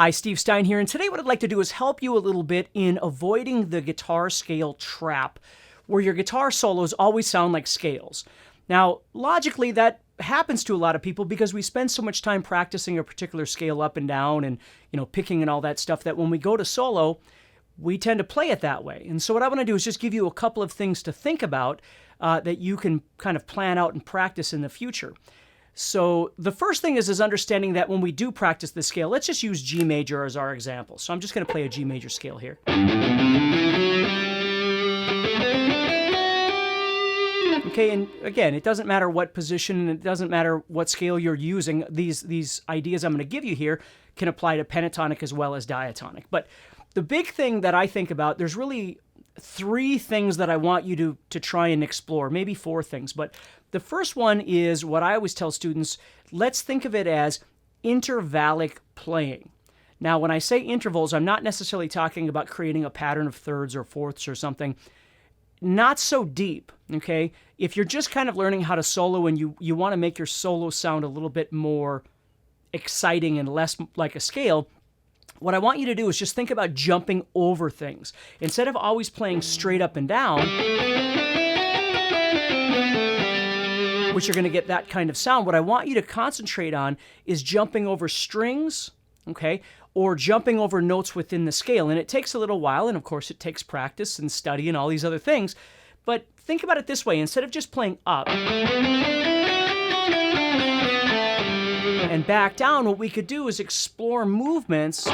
Hi, Steve Stine here, and today what I'd like to do is help you a little bit in avoiding the guitar scale trap, where your guitar solos always sound like scales. Now, logically, that happens to a lot of people because we spend so much time practicing a particular scale up and down and, picking and all that stuff that when we go to solo, we tend to play it that way. And so what I want to do is just give you a couple of things to think about that you can kind of plan out and practice in the future. So the first thing is understanding that when we do practice the scale, let's just use G major as our example. So I'm just going to play a G major scale here. Okay, and again, it doesn't matter what position, and it doesn't matter what scale you're using. These ideas I'm going to give you here can apply to pentatonic as well as diatonic. But the big thing that I think about, there's really three things that I want you to try and explore, maybe four things. But the first one is what I always tell students, let's think of it as intervallic playing. Now, when I say intervals, I'm not necessarily talking about creating a pattern of thirds or fourths or something. Not so deep, okay? If you're just kind of learning how to solo and you want to make your solo sound a little bit more exciting and less like a scale, what I want you to do is just think about jumping over things. Instead of always playing straight up and down, which you're going to get that kind of sound, what I want you to concentrate on is jumping over strings, okay, or jumping over notes within the scale. And it takes a little while, and of course it takes practice and study and all these other things. But think about it this way. Instead of just playing up and back down, what we could do is explore movements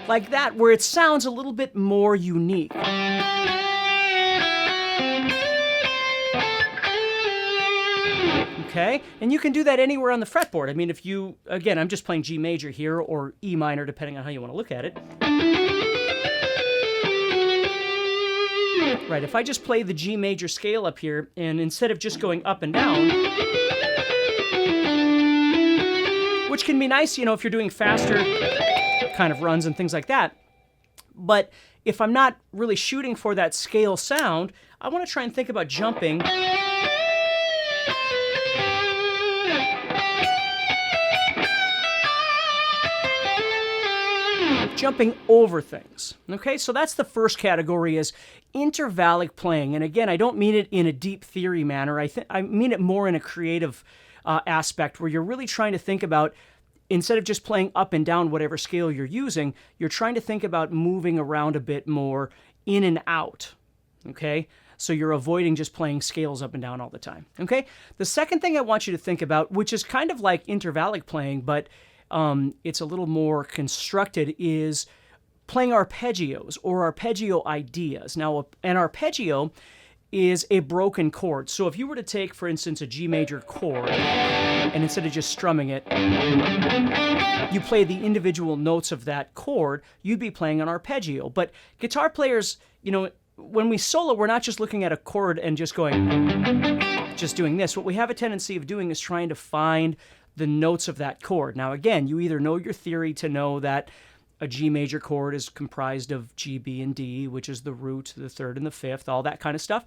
like that, where it sounds a little bit more unique. Okay, and you can do that anywhere on the fretboard. I mean, if you, again, I'm just playing G major here, or E minor, depending on how you want to look at it. Right, if I just play the G major scale up here, and instead of just going up and down, which can be nice, if you're doing faster kind of runs and things like that. But if I'm not really shooting for that scale sound, I want to try and think about jumping over things. Okay, so that's the first category, is intervallic playing. And again, I don't mean it in a deep theory manner. I mean it more in a creative aspect, where you're really trying to think about, instead of just playing up and down whatever scale you're using, you're trying to think about moving around a bit more, in and out, okay? So you're avoiding just playing scales up and down all the time, okay? The second thing I want you to think about, which is kind of like intervallic playing, but it's a little more constructed, is playing arpeggios or arpeggio ideas. Now, an arpeggio is a broken chord. So if you were to take, for instance, a G major chord, and instead of just strumming it, you play the individual notes of that chord, you'd be playing an arpeggio. But guitar players, when we solo, we're not just looking at a chord and just doing this. What we have a tendency of doing is trying to find the notes of that chord. Now, again, you either know your theory to know that a G major chord is comprised of G, B, and D, which is the root, the third, and the fifth, all that kind of stuff,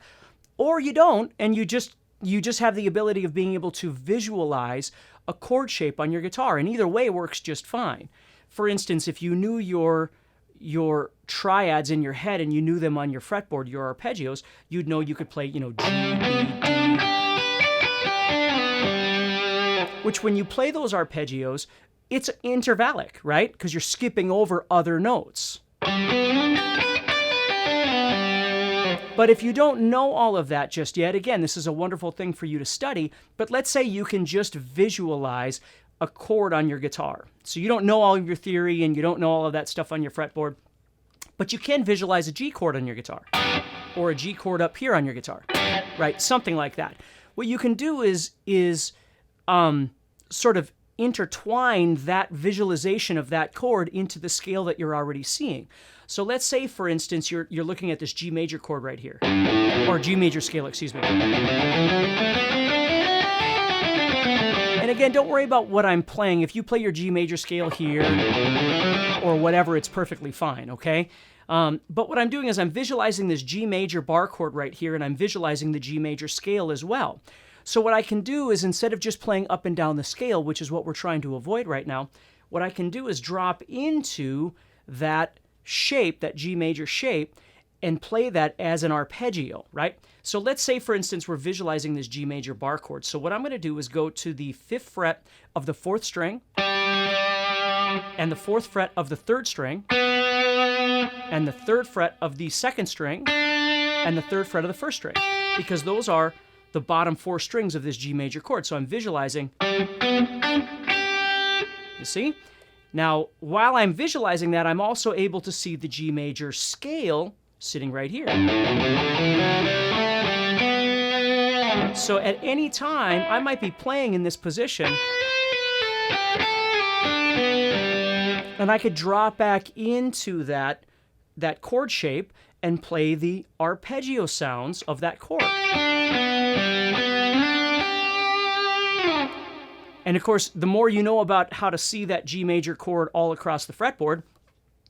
or you don't, and you just have the ability of being able to visualize a chord shape on your guitar, and either way works just fine. For instance, if you knew your triads in your head and you knew them on your fretboard, your arpeggios, you'd know you could play, G, B, D, which when you play those arpeggios, it's intervallic, right? Because you're skipping over other notes. But if you don't know all of that just yet, again, this is a wonderful thing for you to study, but let's say you can just visualize a chord on your guitar. So you don't know all of your theory and you don't know all of that stuff on your fretboard, but you can visualize a G chord on your guitar, or a G chord up here on your guitar, right? Something like that. What you can do is sort of intertwine that visualization of that chord into the scale that you're already seeing. So let's say, for instance, you're looking at this G major chord right here, or G major scale, excuse me. And again, don't worry about what I'm playing. If you play your G major scale here or whatever, it's perfectly fine, okay? But what I'm doing is I'm visualizing this G major bar chord right here, and I'm visualizing the G major scale as well. So what I can do is, instead of just playing up and down the scale, which is what we're trying to avoid right now, what I can do is drop into that shape, that G major shape, and play that as an arpeggio, right? So let's say, for instance, we're visualizing this G major bar chord. So what I'm going to do is go to the 5th fret of the 4th string, and the 4th fret of the 3rd string, and the 3rd fret of the 2nd string, and the 3rd fret of the 1st string, because those are the bottom 4 strings of this G major chord. So I'm visualizing. You see? Now, while I'm visualizing that, I'm also able to see the G major scale sitting right here. So at any time, I might be playing in this position, and I could drop back into that chord shape and play the arpeggio sounds of that chord. And of course, the more you know about how to see that G major chord all across the fretboard,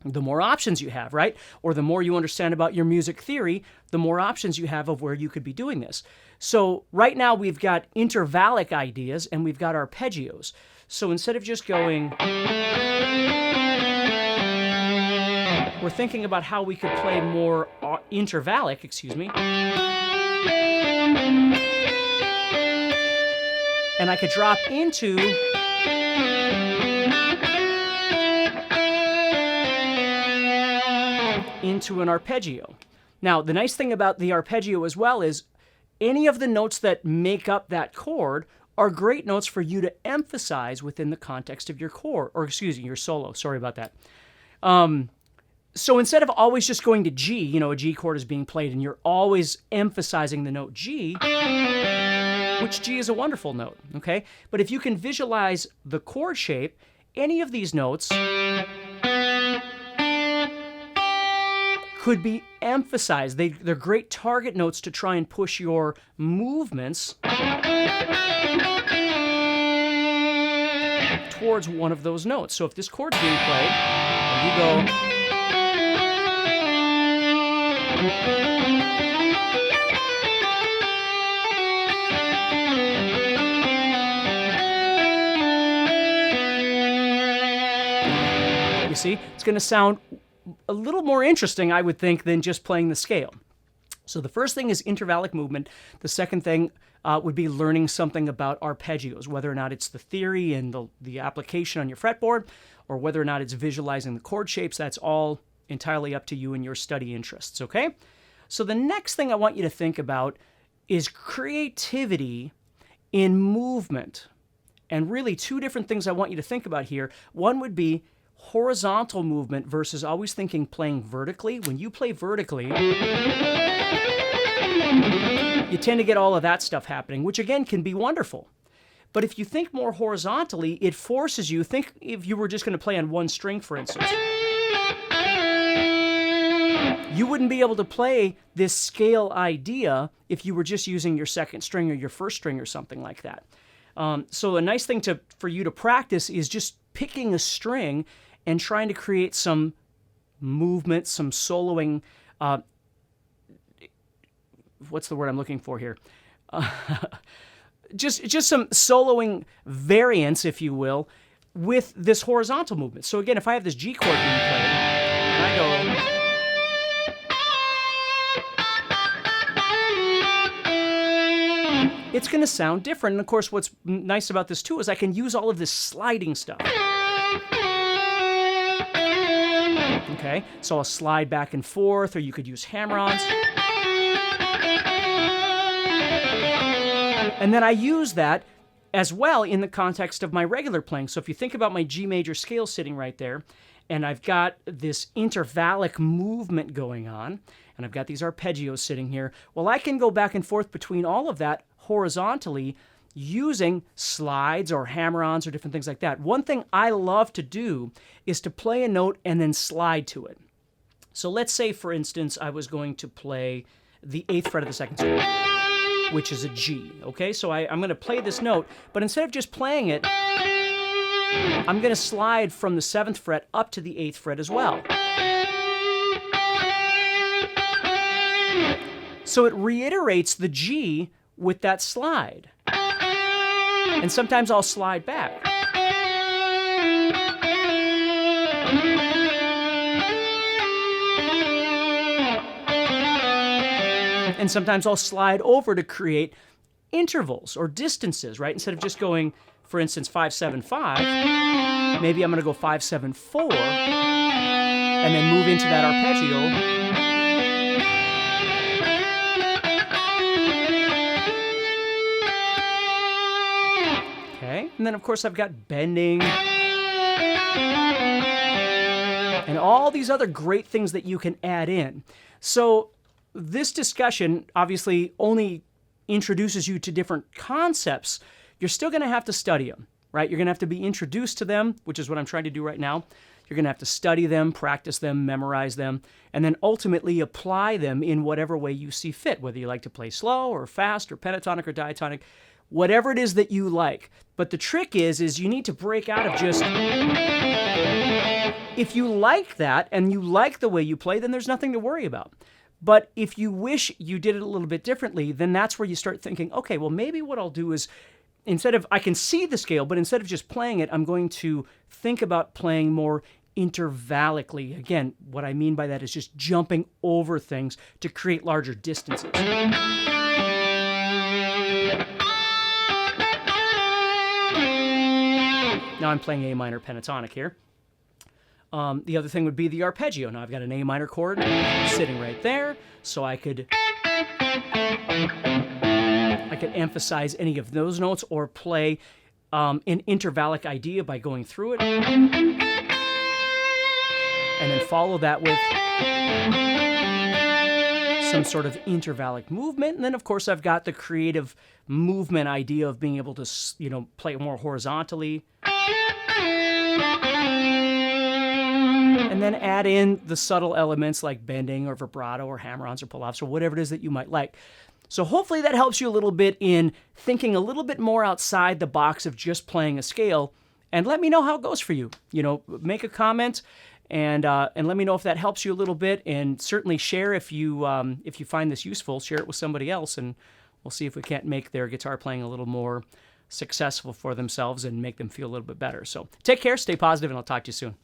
the more options you have, right? Or the more you understand about your music theory, the more options you have of where you could be doing this. So right now we've got intervallic ideas and we've got arpeggios. So instead of just going, we're thinking about how we could play more intervallic, and I could drop into an arpeggio. Now, the nice thing about the arpeggio as well is any of the notes that make up that chord are great notes for you to emphasize within the context of your chord, or your solo. Sorry about that. So instead of always just going to G, a G chord is being played and you're always emphasizing the note G, which G is a wonderful note, okay? But if you can visualize the chord shape, any of these notes could be emphasized. They're great target notes to try and push your movements towards one of those notes. So if this chord's being played, and you go, you see, it's going to sound a little more interesting, I would think, than just playing the scale. So the first thing is intervallic movement. The second thing would be learning something about arpeggios, whether or not it's the theory and the application on your fretboard, or whether or not it's visualizing the chord shapes. That's all entirely up to you and your study interests, okay? So the next thing I want you to think about is creativity in movement. And really, two different things I want you to think about here. One would be horizontal movement versus always thinking playing vertically. When you play vertically, you tend to get all of that stuff happening, which again can be wonderful. But if you think more horizontally, it forces you, think if you were just going to play on one string, for instance. You wouldn't be able to play this scale idea if you were just using your second string or your first string or something like that. So a nice thing for you to practice is just picking a string and trying to create some movement, some soloing. What's the word I'm looking for here? Just some soloing variants, if you will, with this horizontal movement. So again, if I have this G chord being played, and I go, it's going to sound different. And of course, what's nice about this too is I can use all of this sliding stuff. Okay, so I'll slide back and forth, or you could use hammer-ons. And then I use that as well in the context of my regular playing. So if you think about my G major scale sitting right there, and I've got this intervallic movement going on, and I've got these arpeggios sitting here, well, I can go back and forth between all of that horizontally using slides or hammer-ons or different things like that. One thing I love to do is to play a note and then slide to it. So let's say, for instance, I was going to play the 8th fret of the 2nd string, which is a G, okay? So I'm going to play this note, but instead of just playing it, I'm going to slide from the 7th fret up to the 8th fret as well. So it reiterates the G with that slide. And sometimes I'll slide back. And sometimes I'll slide over to create intervals or distances, right? Instead of just going, for instance, 5-7-5, maybe I'm going to go 5-7-4 and then move into that arpeggio. Okay, and then of course I've got bending and all these other great things that you can add in. So this discussion obviously only introduces you to different concepts. You're still going to have to study them, right? You're going to have to be introduced to them, which is what I'm trying to do right now. You're going to have to study them, practice them, memorize them, and then ultimately apply them in whatever way you see fit, whether you like to play slow or fast or pentatonic or diatonic, whatever it is that you like. But the trick is you need to break out of just, if you like that and you like the way you play, then there's nothing to worry about. But if you wish you did it a little bit differently, then that's where you start thinking, okay, well, maybe what I'll do is, instead of, I can see the scale, but instead of just playing it, I'm going to think about playing more intervallically. Again, what I mean by that is just jumping over things to create larger distances. Now I'm playing A minor pentatonic here. The other thing would be the arpeggio. Now I've got an A minor chord sitting right there, so I could emphasize any of those notes or play an intervallic idea by going through it, and then follow that with some sort of intervallic movement. And then of course I've got the creative movement idea of being able to, play more horizontally. And then add in the subtle elements like bending or vibrato or hammer-ons or pull-offs or whatever it is that you might like. So hopefully that helps you a little bit in thinking a little bit more outside the box of just playing a scale. And let me know how it goes for you. Make a comment and let me know if that helps you a little bit. And certainly share if you find this useful. Share it with somebody else, and we'll see if we can't make their guitar playing a little more successful for themselves and make them feel a little bit better. So take care, stay positive, and I'll talk to you soon.